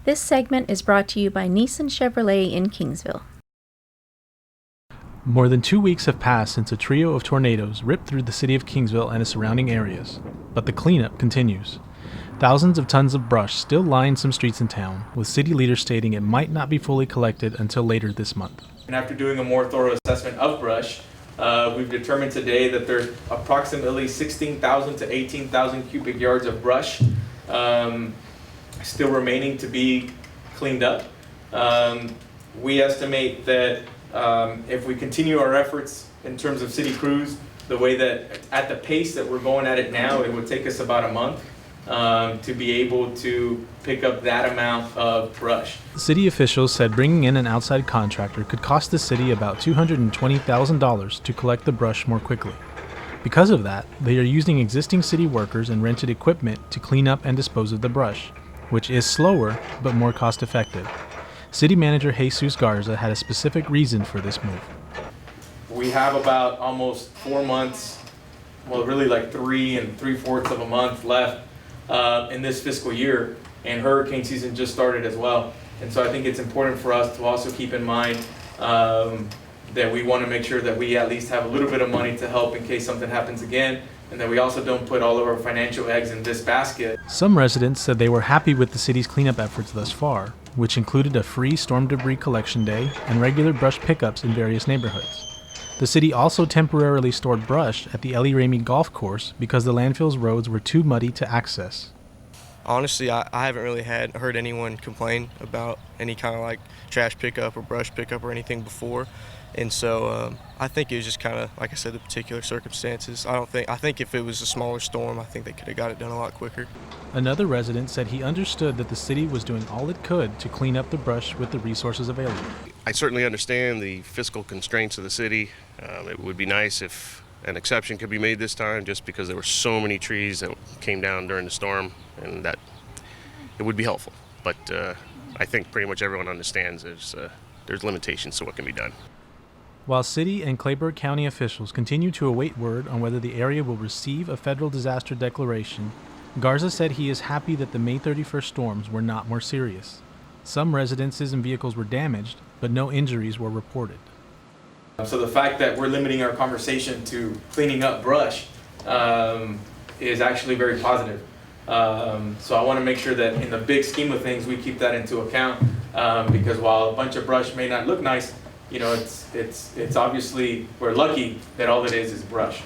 This segment is brought to you by Nissan Chevrolet in Kingsville. More than 2 weeks have passed since a trio of tornadoes ripped through the city of Kingsville and its surrounding areas, but the cleanup continues. Thousands of tons of brush still line some streets in town, with city leaders stating it might not be fully collected until later this month. And after doing a more thorough assessment of brush, we've determined today that there's approximately 16,000 to 18,000 cubic yards of brush still remaining to be cleaned up. We estimate that if we continue our efforts in terms of city crews, the way that at the pace that we're going at it now, it would take us about a month to be able to pick up that amount of brush. City officials said bringing in an outside contractor could cost the city about $220,000 to collect the brush more quickly. Because of that, they are using existing city workers and rented equipment to clean up and dispose of the brush, which is slower but more cost-effective. City Manager Jesus Garza had a specific reason for this move. We have about almost 4 months, well really like 3 3/4 of a month left in this fiscal year, and hurricane season just started as well. And so I think it's important for us to also keep in mind that we want to make sure that we at least have a little bit of money to help in case something happens again, and that we also don't put all of our financial eggs in this basket. Some residents said they were happy with the city's cleanup efforts thus far, which included a free storm debris collection day and regular brush pickups in various neighborhoods. The city also temporarily stored brush at the Ellie Ramey Golf Course because the landfill's roads were too muddy to access. Honestly, I haven't really heard anyone complain about any kind of like trash pickup or brush pickup or anything before. And so I think it was just kind of, like I said, the particular circumstances. I think if it was a smaller storm, I think they could have got it done a lot quicker. Another resident said he understood that the city was doing all it could to clean up the brush with the resources available. I certainly understand the fiscal constraints of the city. It would be nice if an exception could be made this time, just because there were so many trees that came down during the storm, and that it would be helpful. But I think pretty much everyone understands there's limitations to what can be done. While city and Clayburgh County officials continue to await word on whether the area will receive a federal disaster declaration, Garza said he is happy that the May 31st storms were not more serious. Some residences and vehicles were damaged, but no injuries were reported. So the fact that we're limiting our conversation to cleaning up brush is actually very positive. So I want to make sure that in the big scheme of things we keep that into account, because while a bunch of brush may not look nice, you know, it's obviously, we're lucky that all it is brush.